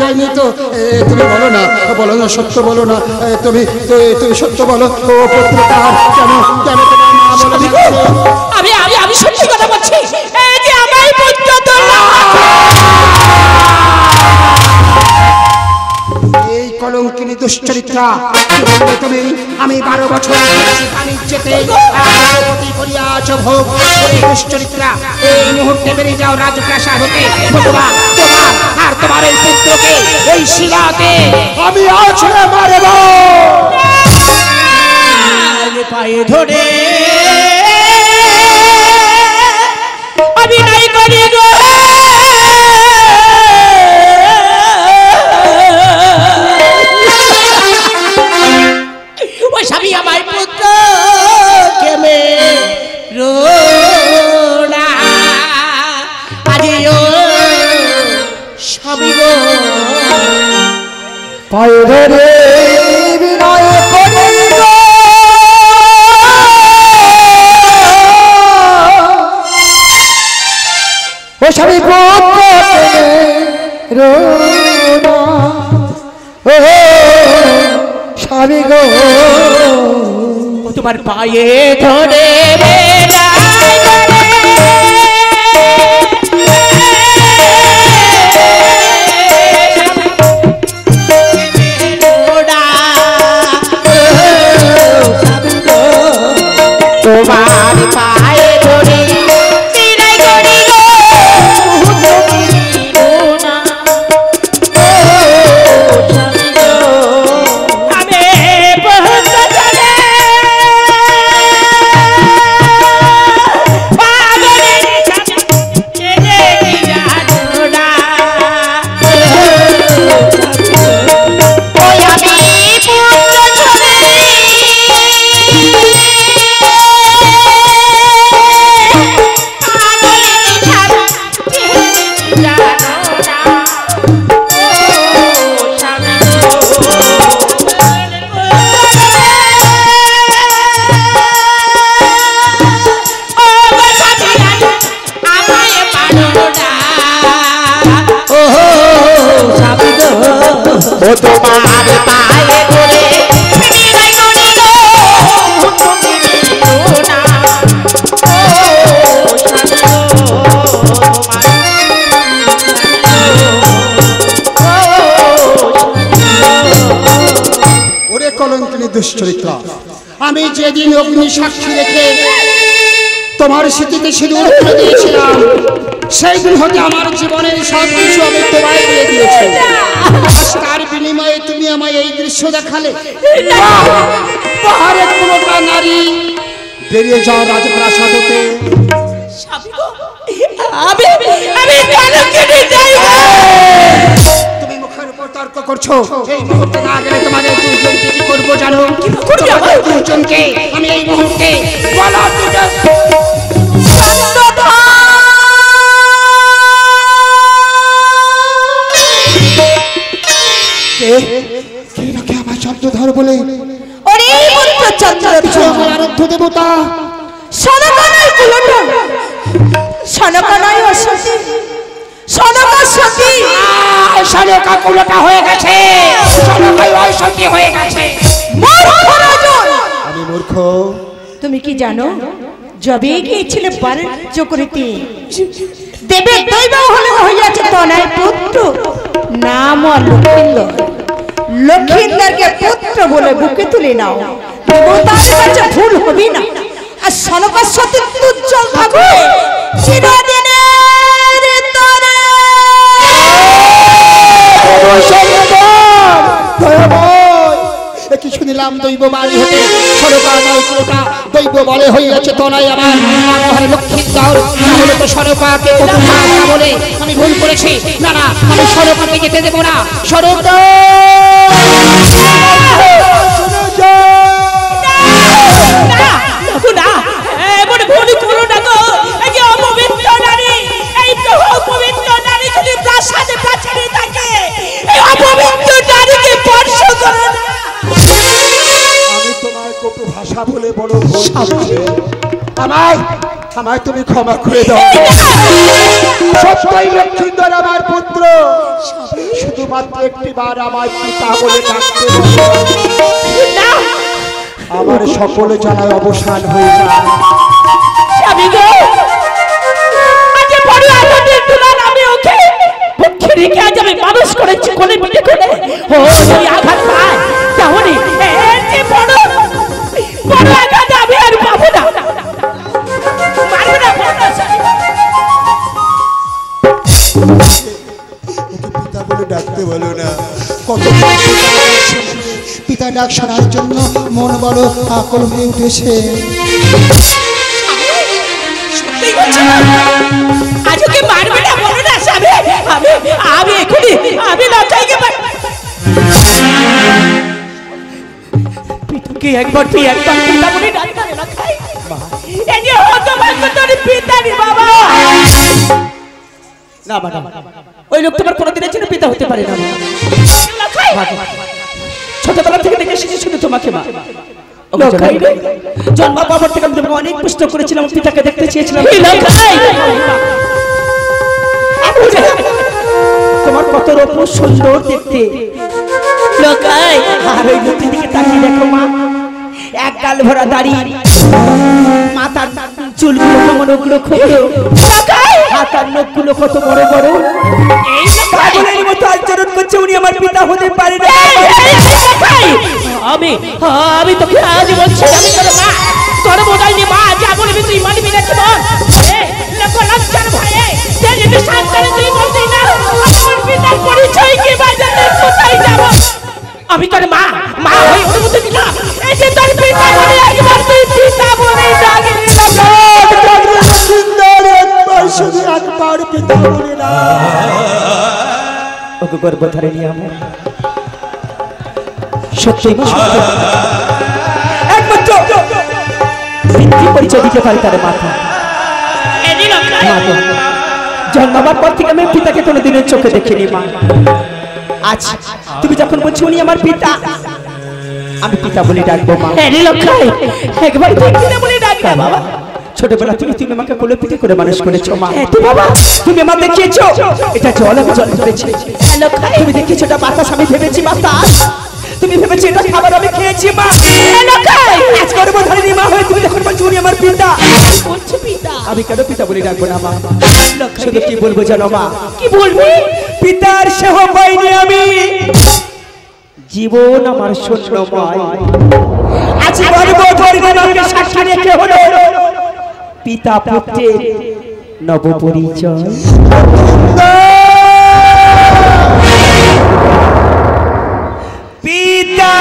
যায়নি তো? তুমি বলো না, সত্য বলো না। তুমি সত্য বলো। ও পুত্রটা কেন কেন তোমার মা বলে যাচ্ছে? আমি সত্যি কথা বলছি। এই যে আমার পুত্র এই কলঙ্কিনী দুশ্চরিত্রা তুমি আমি 12 বছর বাণিজ্যেতে করিয়াছ ভোগ। এই দুশ্চরিত্রা এই মুহূর্তে বেরিয়ে যাও রাজপ্রাসাদ হতে। তোমার আর তোমার এই পুত্রকে এই শিলাতে আমি আছড়ে মারব। পায়ে ধরে আমি নাই করি গো। ও স্বামী আমার পুত্র কেমে রোনা আজিও স্বামী গো পায়ে ধরে বিনয় করি গো। ও স্বামী পুত্র রোনা ও স্বামী গো তোমার পায়ে ধরে তোমার পায়ে ধরে দুশ্চরিত্রা আমি যেদিন অগ্নি সাক্ষী রেখে তোমার স্মৃতিতে সিঁদুর তুলে দিয়েছিলাম সেই দিন হতে আমার জীবনের সব কিছু আমি তোমায় দিয়ে দিয়েছি। তার বিনিময়ে তুমি আমায় এই দৃশ্য দেখালে। পাহাড়ে কোনোটা নারী বেরিয়ে যাও রাজপ্রাসাদ হতে। তুমি মুখের উপর তর্ক করছো। এই মুহূর্তে না গেলে তোমাদের দুজনকে কি করবো জানো? দুজনকে আমি এই মুহূর্তে আমার চন্দ্রধর বলে আরাধ্য দেবতা হয়ে গেছে। আমি মূর্খ। তুমি কি জানো যবে গিয়েছিলে বাণিজ্য করিতে দেবে দৈব হলে হইয়াছে তনয় পুত্র নাম লক্ষিন্দর। লক্ষিন্দরকে পুত্র বলে বুকে তুলে নাও। দেবতার কাছে ভুল হবে না। আর সনকা সতী উজ্জ্বল থাকবে চিরদিনের তরে। কি শুনিলাম দৈব বাড়ি হতে সরকারটা দৈব বলে হইয়াছে তনয় আমার লক্ষিন্দর। তাহলে তো সরকারকে বলে আমি ভুল করেছি। না না আমি সরকারকে যেতে দেবো না। সরকার আমায় তুমি ক্ষমা করে দাও। সত্যই লক্ষ্মীন্দর আমার পুত্র, শুধুমাত্র একটি বার আমার পিতা বলে ডাকতে না আমার সকল জ্বালায় অবসান হয়ে যায়। স্বামী গো, আজ বড় আনন্দের দুলাল আমি ওকে পক্ষে রেখে আজ আমি মানুষ করেছি কোলে পিঠে করে। ও যদি আঘাত পায় তাহলে এর যে বড় বড় আঘাত আমি আর পাবো না। পারবো না, পারবো না, স্বামী। ওকে পিতা বলে ডাকতে বলো না। কত পিতা ডাক শোনার জন্য মন বড় আকুল হয়ে উঠেছে। সত্যি বলছি, আজ ওকে মারবে না, বলো না স্বামী। আমি এখনই আমি লজ্জাইকে পিতাকে একবার তুই একবার পিতা বলে ডাকতে না খাই। এই যে হতভাগ্য তোর পিতা রে বাবা। না বাবা, ওই লোক তোমার কোনোদিনের জন্য পিতা হতে পারে না। ছোটবেলা থেকে দেখে এসেছি শুধু তোমাকে মা। জন্ম পাওয়ার থেকে আমি তোমাকে অনেক প্রশ্ন করেছিলাম, পিতাকে দেখতে চেয়েছিলাম। তোমার কত রূপ সুন্দর দেখতে লোকাই। আর ওই লোকটির দিকে তাকিয়ে দেখো মা, এক গাল ভরা দাড়ি, মাথার চুলগুলো কেমন ওগুলো ক্ষুদ্র, হাতার নখগুলো কত বড় বড়, এই পাগলের মতো আচরণ করছে। উনি আমার পিতা হতে পারে না। আমি তোকে আজ বলছি, আমি তোর মা, তোর বোঝাই নি মা, যা বলবি তুই মানবি না। জীবন লজ্জার ভয়ে যদি শান্তরে তুই বলছি না আমার পিতার পরিচয় কি বাজারে কোথায় যাব। আমি তোর মা, মা হয়ে অনুমতি দিলাম। এই যে তোর পিতা বলে একবার তুই পিতা বলে ডাকে সুন্দর একবার শুধু একবার পিতা বলে না। ওকে গর্ব ধরে নিয়ে আমার সত্যি একমাত্র পিতৃ পরিচয় দিতে পারি তার মাথা। জন্মাবার পর থেকে আমি পিতাকে কোনোদিনের চোখে দেখিনি মা। আজ তুমি যখন বলছো উনি আমার পিতা, আমি পিতা বলে ডাকবো মা। একবার তুই পিতা বলে ডাকবা বাবা। ছোটবেলা থেকে তুমি আমাকে কোলে পিঠে করে মানুষ করেছো মা। বাবা তুমি আমার দেখিয়েছো এটা জল, আমি জল ধরেছি। তুমি দেখিয়েছো এটা বাতাস, আমি ভেবেছি বাতাস। তুমি ভেবেছি এটা খাবার, আমি খেয়েছি মা। আজ গর্ব ধারিনি মা হয়ে তুমি যখন বলছো উনি আমার পিতা, আমি কেন পিতা বলে ডাকবো না মা? শুধু কি বলবো জানো মা? কি বলবি? পিতার সেহ পাইনি আমি, জীবন আমার শূন্যময়। আজ গর্ব ধরিনি আমাকে সাক্ষী রেখে হলো পিতা পুত্রের নব পরিচয়। পিতা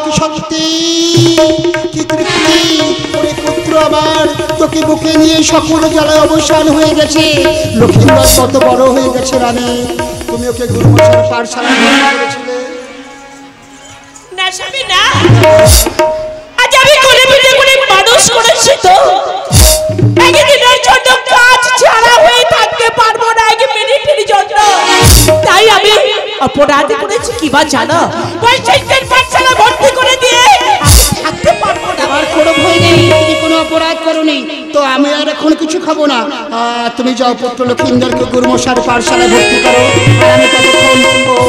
কি শক্তি, কি তৃপ্তি! ওরে পুত্র আমার, তোকে বুকে নিয়ে সকল জ্বালায় অবসান হয়ে গেছে। লক্ষ্মীন্দর কত বড় হয়ে গেছে রানী। তুমি ওকে গুরুমশাইয়ের পাঠশালায় ভর্তি করেছিলে। না স্বামী না, আজ আমি কোলে পিঠে করে মানুষ করেছি তো। একদিনের জন্য কাজ ছাড়া হয়ে থাকতে পারবো না, এক মিনিটের জন্য। তাই আমি অপরাধ করেছি কি বা জানো? বৈশিষ্ট্যের পাঠশালা ভর্তি করে দিয়ে থাকতে পারবো না। আর কোনো ভয় নেই, তুমি কোনো অপরাধ করোনি তো আমি আর এখন কিছু খাবো না। তুমি যাও পুত্র লক্ষ্মীন্দরকে গুরুমশাইয়ের পাঠশালায় ভর্তি করো। আমি ততক্ষণ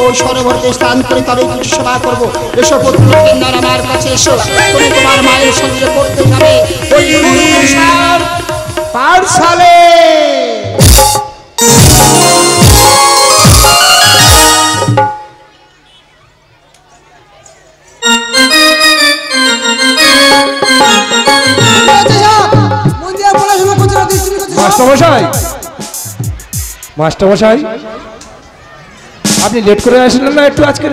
ওই সরোবরকে স্নান করে তবে কিছু সেবা করবো। এসো পুত্র লক্ষ্মীন্দর আমার কাছে এসো। তুমি তোমার মায়ের সঙ্গে পড়তে যাবে ওই গুরুমশাইয়ের পাঠশালায়। মাস্টারমশাই, আপনি লেট করে আসলেন না একটু আজকে?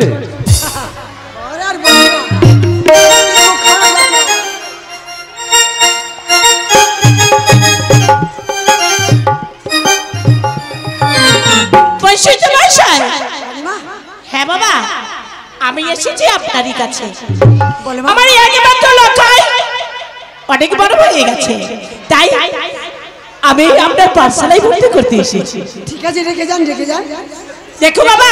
হ্যাঁ বাবা, আমি এসেছি আপনারই কাছে। আমার অনেক বড় হয়ে গেছে, তাই আমি আপনার পাঠশালায় ভর্তি করতে এসেছি। ঠিক আছে, রেখে যান, রেখে যান। দেখো বাবা,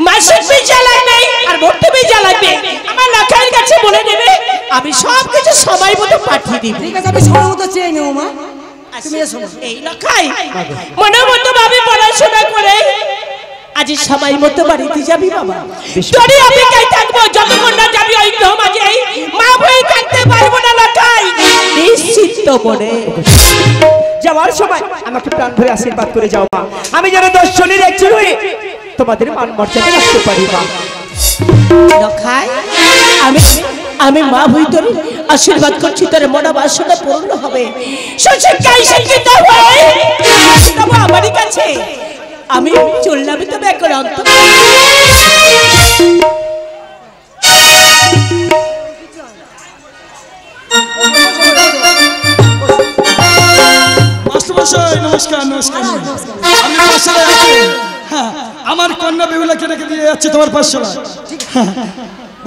মাসিক বিজা লাগবে আর ভর্তি বিজা লাগবে আমার লখাইয়ের কাছে বলে দেবে আমি সব কিছু সময় মতো পাঠিয়ে দিব। ঠিক আছে আমি সময় মতো চেয়ে নেব মা। তুমি এসো। এই লখাই মনে মতো ভাবে পড়াশোনা করে আজ সময় মতো বাড়িতে যাবি বাবা। তোরই অপেক্ষায় থাকবো যতক্ষণ না যাবি ওই গ্রহ মাঝে মা বই থাকতে পারবো না লখাই নিশ্চিত মনে যাওয়ার সময় আমাকে প্রাণ ভরে আশীর্বাদ করে যাও মা। আমি যেন দর্শনের একজন হয়ে তোমাদের মান মর্যাদা রাখতে পারি মা। লখাই আমি মা হই তোর আশীর্বাদ করছি তোর মনোবাসনা পূর্ণ হবে সুশিক্ষায় শিক্ষিত হয়ে তবে আমারই কাছে আমি চললাম তবে এখন অন্তত নমস্কার নমস্কার আমি পাঠশালায় আছি। হ্যাঁ আমার কন্যা বেহুলাকে রেখে দিয়ে যাচ্ছে তোমার পাঠশালায়।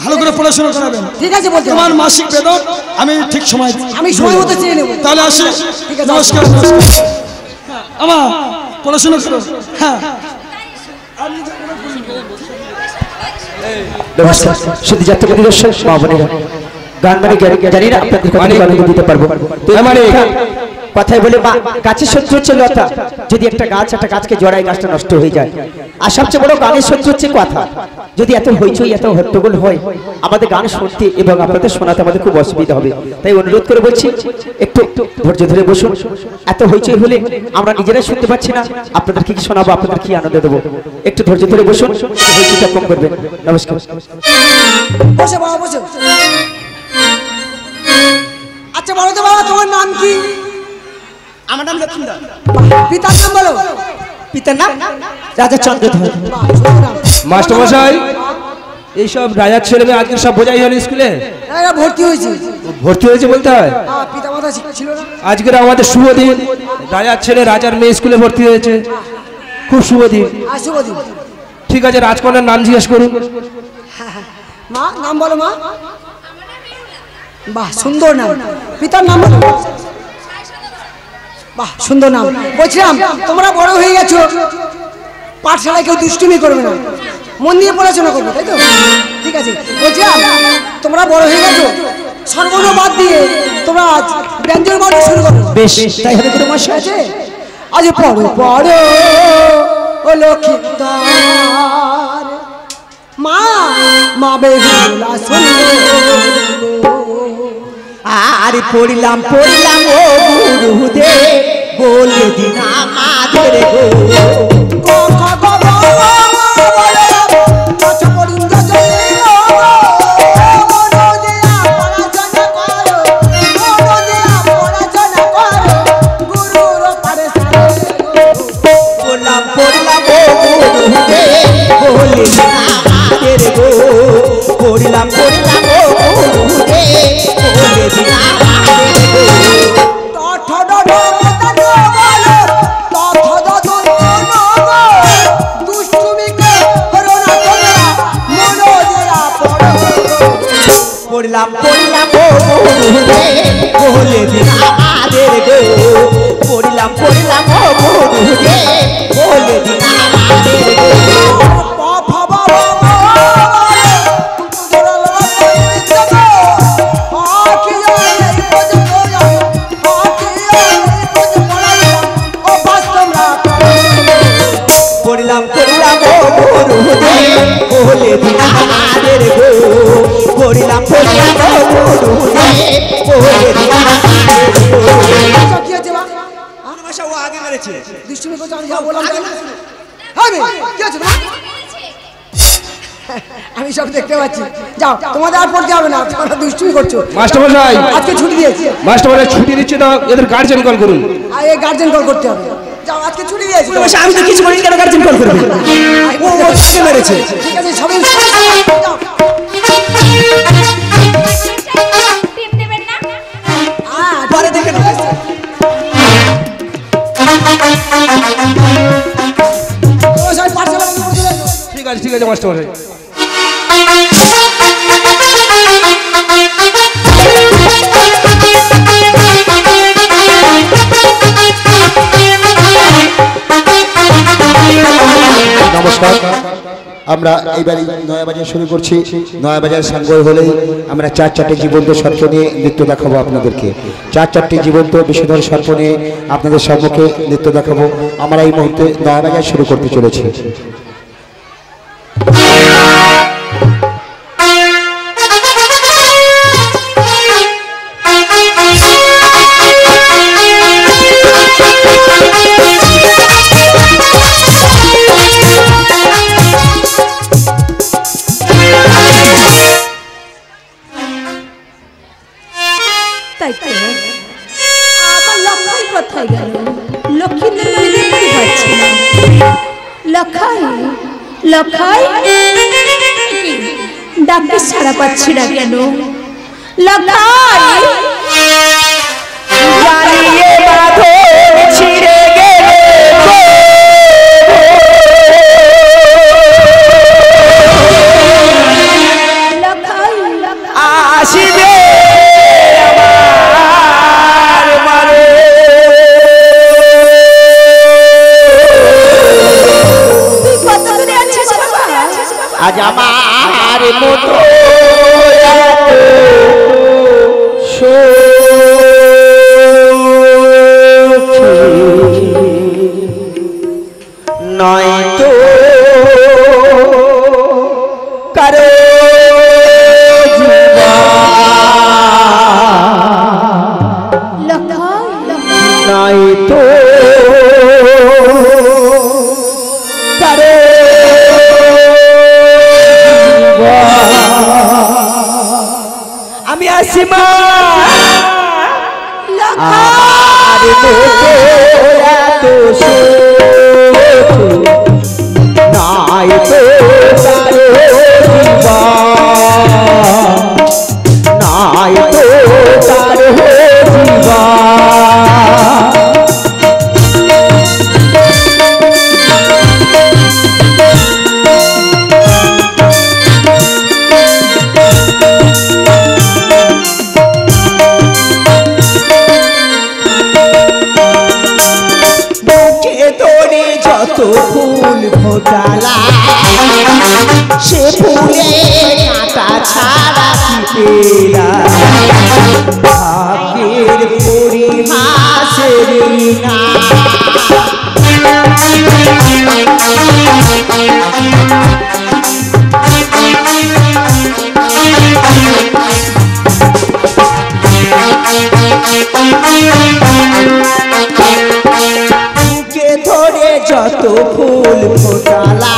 ভালো করে পড়াশোনা করাবেন। ঠিক আছে বলতে তোমার মাসিক বেতন আমি ঠিক সময় আমি সময় মতো চেয়ে নেব। তাহলে আসি। নমস্কার নমস্কার আমার পড়াশোনা করো। হ্যাঁ নমস্কার শুধু যাত্রা দর্শক মা বোনেরা গান মানে জানি না আপনাদের কথা আনন্দ দিতে পারবো কথাই বলে মা গাছের শত্রু হচ্ছে লতা যদি একটা গাছকে জড়ায় গাছটা নষ্ট হয়ে যায় আর সবচেয়ে বড় গানের শত্রু হচ্ছে কথা যদি এত হইচই এত হট্টগোল হয় আমাদের গান শুনতে এবং আপনাদের শোনাতে আমাদের খুব অসুবিধা হবে তাই অনুরোধ করে বলছি একটু ধৈর্য ধরে বসুন এত হইচই হলে আমরা নিজেরাই শুনতে পাচ্ছি না আপনাদের কি শোনাবো আপনাদের কি আনন্দ দেবো একটু ধৈর্য ধরে বসুন হইচইটা কম করবেন নমস্কার বসে বাবা বসে আচ্ছা বলো তো বাবা তোমার নাম কি আমার নাম লক্ষ্মীন্দর পিতার নাম বলো পিতার নাম রাজা চন্দ্রধর মাস্টার মশাই এইসব রাজার ছেলে মেয়ে আজকে সব বোঝাই হলো স্কুলে এরা ভর্তি হয়েছে ভর্তি হয়েছে বলতে হয় পিতা মাতা ছিল না আজকের আমাদের শুভ দিন রাজার ছেলে রাজার মেয়ে স্কুলে ভর্তি হয়েছে খুব শুভ দিন শুভ দিন ঠিক আছে রাজকন্যার নাম জিজ্ঞেস করুন মা নাম বলো মা বাহ সুন্দর নাম পিতার নাম বলো বাহ সুন্দর নাম বলছিলাম তোমরা বড় হয়ে গেছো পাঠশালায় কেউ দুষ্টুমি করবে না মন দিয়ে পড়াশোনা করবে তাই তো ঠিক আছে বলছিলাম তোমরা বড় হয়ে গেছো সর্বর্ণ বাদ দিয়ে তোমরা আজ ব্যঞ্জন বাদ শুরু করো বেশ তাই হবে তোমার আছে আজ পড়ো পড়ো ও লক্ষ্মীন্দর মা মা বেহুলা সুন্দর আর পড়িলাম ও গুরুদেব বলে দিন আমাদের গো পড়িলাম ও গুরুদেব বলে দিন আমাদের গো পড়িলাম ও গুরুদেব বলে দিন আমাদের গো পড়লাম ও গুরুদেব বলে দিন আমাদের গো পড়লাম ও গুরুদেব বলে দিন আমাদের গো পড়লাম ও গুরুদেব বলে দিন আমাদের গো পড়লাম ও গুরুদেব বলে দিন আমাদের গো কি আছে মা ভাষা ও আগে মেরেছে দুষ্টুমি করছো আমি যা বললাম তাই না হবে কি আছে মা আমি সব দেখতে পাচ্ছি যাও তোমাদের আর পড়তে হবে না তোমরা দুষ্টুমি করছো মাস্টার মশাই আজকে ছুটি দিয়েছি মাস্টার মশাই ছুটি দিচ্ছে তো এদের গার্জেন কল করুন আর এই গার্জেন কল করতে হবে যাও আজকে ছুটি দিয়েছি আমি তো কিছু বলি কেন গার্জেন কল করবে ও আগে মেরেছে ঠিক আছে সবাই যাও পরে দেখে নেব সবাই পাঠশালা বন্ধ করে চলে এসো। ঠিক আছে মাস্টার মশাই নমস্কার আমরা এইবারই নয়াবাজার শুরু করছি। নয়াবাজার সাঙ্গর হলেই আমরা 4 জীবন্ত সর্প নিয়ে নৃত্য দেখাবো আপনাদেরকে। 4 জীবন্ত বিষধর সর্প নিয়ে আপনাদের সম্মুখে নৃত্য দেখাবো। আমরা এই মুহূর্তে নয়াবাজার শুরু করতে চলেছি। ডাকতে সাড়া পাচ্ছি না কেন? লখাই জানিয়ে বাঁধন ছিঁড়ে গেলে লখাই আসিবে আমার মারে। তুই কত দূরে আছিস বাবা? আজ আমার মতো নয় তো কারো নয় তো কারো আমি আসি মা আর এত নাই তো কারো নাই তো কারো জীবা যত ফুল ফোটালা সে ফুলে কাঁটা ছাড়া কি পেলা ভাগ্যের পরিহাসের না যত ফুল ফোটালা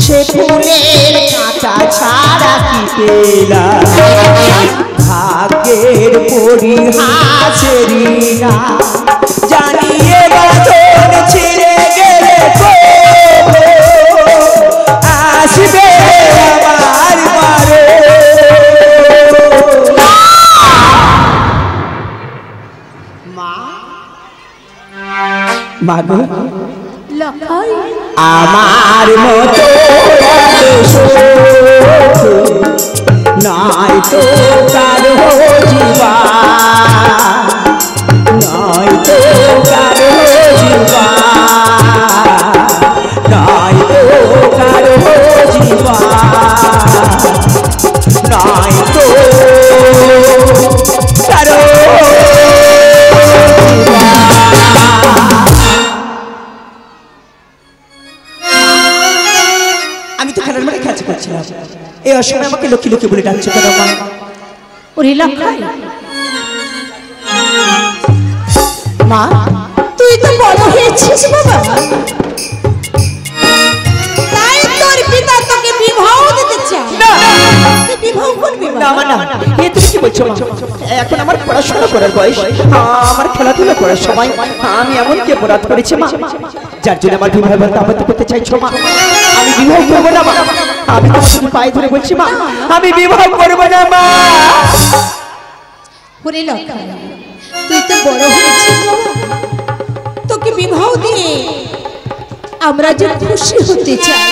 সে ফুলের কাঁটা ছাড়া কি পেলা ভাগ্যের পরিহাসের না জানিয়ে বাঁধন ছিঁড়ে গেলে আসবে আমার মারে। মাগো লখাই আমার মতো নাই তো কারো জীবা নাই তো কারো জীবা নাই তো কারো জীবা নাই তো কারো আমি তো খেলার মাঠে খেলতে করছিলাম এই অসময় আমাকে লক্ষ্মী লক্ষ্মী বলে ডাকছে কেন মা? ওরে লখাই মা তুই তো বড় হয়েছিস বাবা, তাই তোর পিতা তোকে বিবাহ দিতে চায়। না তুই বিবাহ করবি না মা না এ তুমি কি বলছো মা? এখন আমার পড়াশোনা করার বয়স, আমার খেলাধুলা করার সময়। আমি এমন কি অপরাধ করেছি মা যার জন্য আমার বিবাহ আপত্তি করতে চাইছো মা? আমি বিবাহ করবো না মা, আমি তোমার পায়ে ধরে বলছি মা আমি বিবাহ করবো না মা। ওরে লখাই তুই তো বড় হয়েছিস বাবা, তোকে বিবাহ দিয়ে আমরা যে খুশি হতে চাই।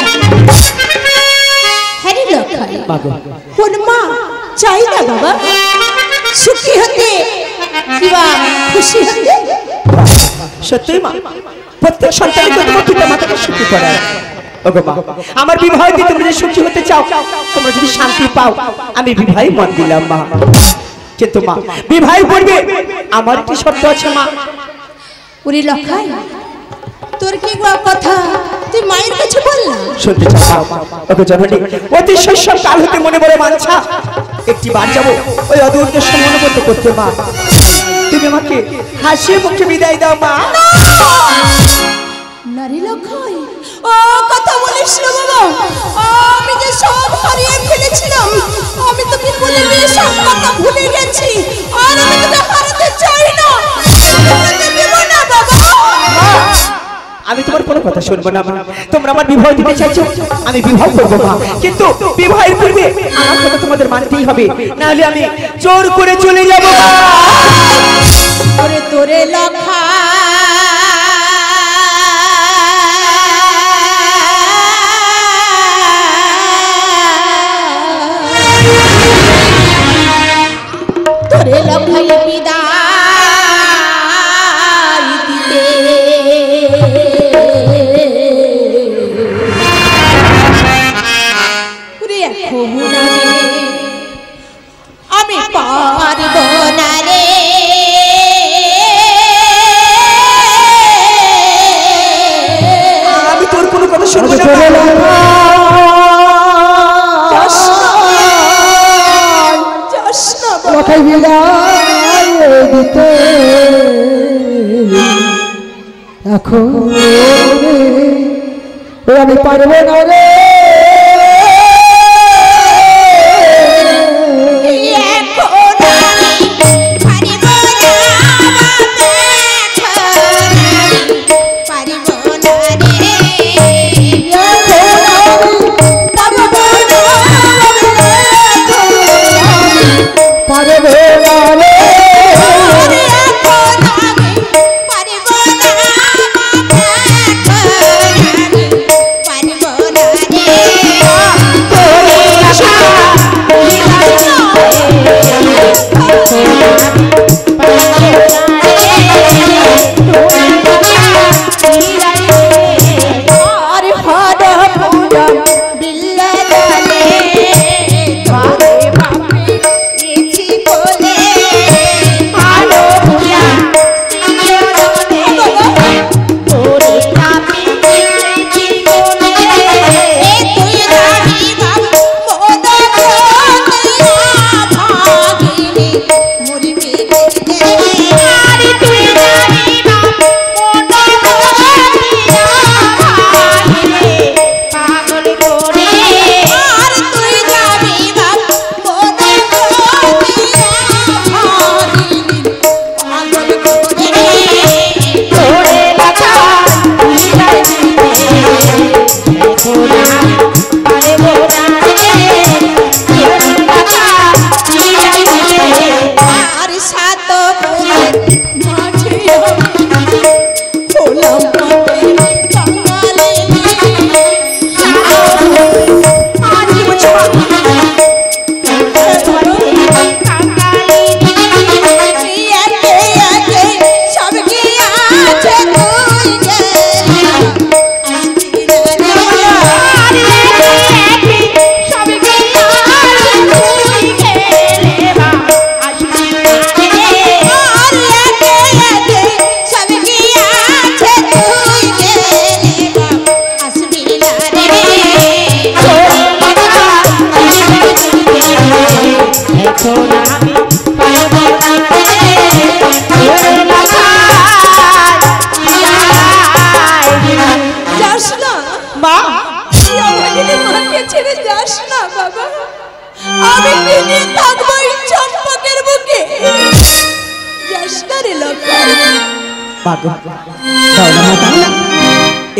হ্যাঁ রে লখাই, কোন মা চাই না বাবা সুখী হতে কিবা খুশি হতে? সত্যি মা, প্রত্যেক সন্তানকে তোমার পিতা মাতাকে সুখী করায়। ওগো মা, আমার বিবাহে তোমরা যদি সুখী হতে চাও, তোমরা যদি শান্তি পাও, আমি বিবাহে মন দিলাম মা। কিন্তু মা, বিবাহের পূর্বে আমার একটি শর্ত আছে মা। ওরে লক্ষাই, তোর কি কথা তুই মায়ের কাছে বল না? শুনতে চাও ওগো জননী, অতি শৈশব কাল হতে মনে বড় মানছা একটি বার যাবো ওই অদূরদেশ মনে করতে করতে মা, তুমি আমাকে হাসি মুখে বিদায় দাও মা। নারী লক্ষাই, ও কথা বলিস না বাবা, আমি যে সব হারিয়ে ফেলেছিলাম, আমি তোকে বলে দিয়ে সব কথা ভুলে গেছি, আর আমি তোকে হারাতে চাই না। দেব না বাবা। আমি তোমার কোনো কথা শুনবো না মা। তোমরা আমার বিবাহ দিতে চাইছো, আমি বিবাহ করবো মা, কিন্তু বিবাহের পূর্বে আমার কথা তোমাদের মানতেই হবে, নাহলে আমি জোর করে চলে যাবো মা। ওরে তোরে লক্ষা তোরে লক্ষাই বিদায় দিতে ওরে এখন আমি পারব না রে, আমি তোর কোনো কথা শুনবো না মা। লক্ষাই বিদায় দিতে এখন আমি পারবো না রে।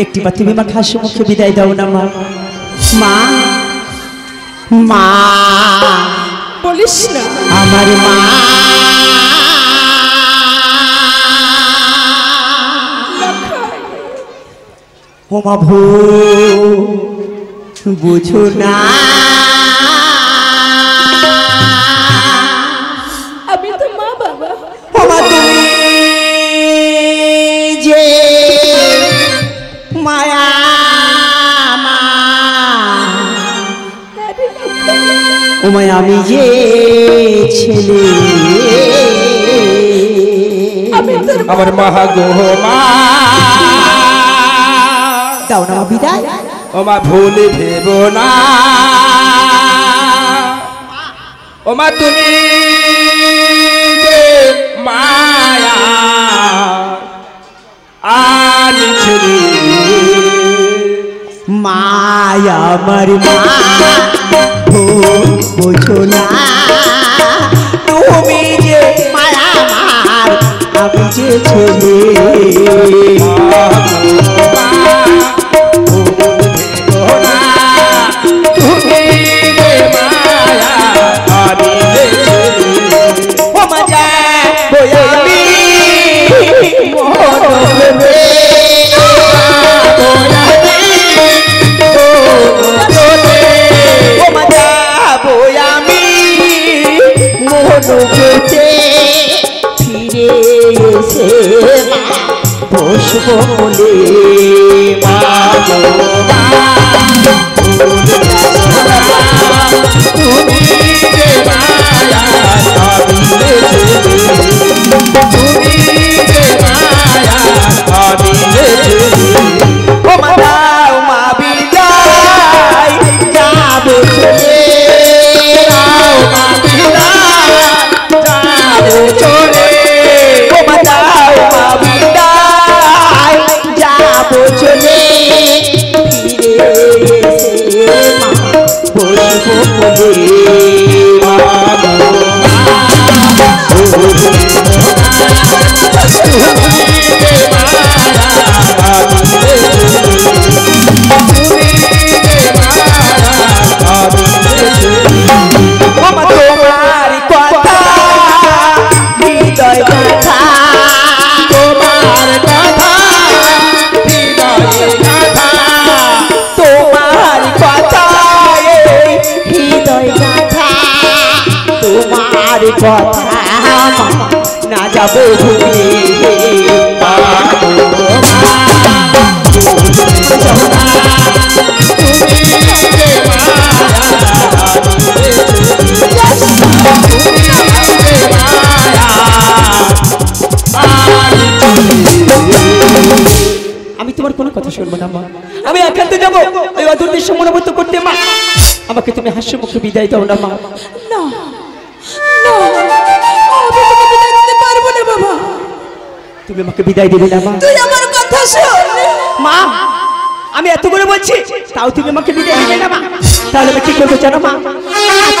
একটি বার তুমি আমাকে হাসি মুখে বিদায় দাও না মা। মা, মা বলিস না আমার মা। ও মা ভো বুঝো না, আমি তো মা বাবা। ও মা তুমি যে মায়া মা ওমায় আমি যে ছেলে আমার মা গো মা দাও না বিদায়। ও মা ভুলে ভেব না ও মা তুমি যে মায়া আনি ছেলে মায়া আমার মা বোঝো না তুমি যে মায়া আমার আমি যে ছেলে ফিরে এসে বসবো বলে কথা না যাবো ভুলে আমি তোমার কোনো কথা শুনবো না মা। আমি একান্তে যাবো ওই অদূর দেশে মনোবত করতে মা। আমাকে তুমি হাস্য মুখে বিদায় দাও না মা। না আমি তোকে বিদায় দিতে পারবো না বাবা। তুমি আমাকে বিদায় দেবে না মা? তুই আমার কথা শোন মা। আমি এত করে বলছি তাও তুমি আমাকে বিদায় দিবে না মা? তাহলে আমি কি করবো জানো মা?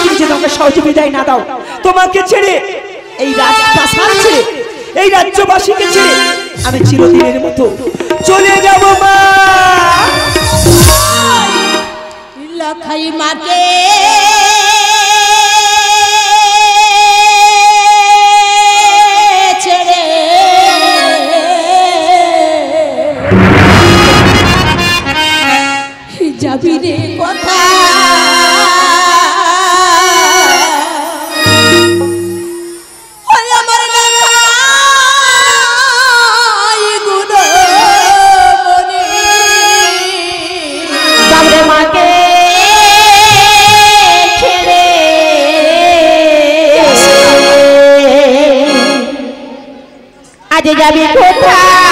তুমি যদি আমাকে সহজে বিদায় না দাও, তোমাকে ছেড়ে এই রাজপ্রাসাদ ছেড়ে এই রাজ্যবাসীকে ছেড়ে আমি চিরদিনের মতো চলে যাব মা। লখাই মাকে ছেড়ে যাবি রে কথা আজ যাবি কোথায়?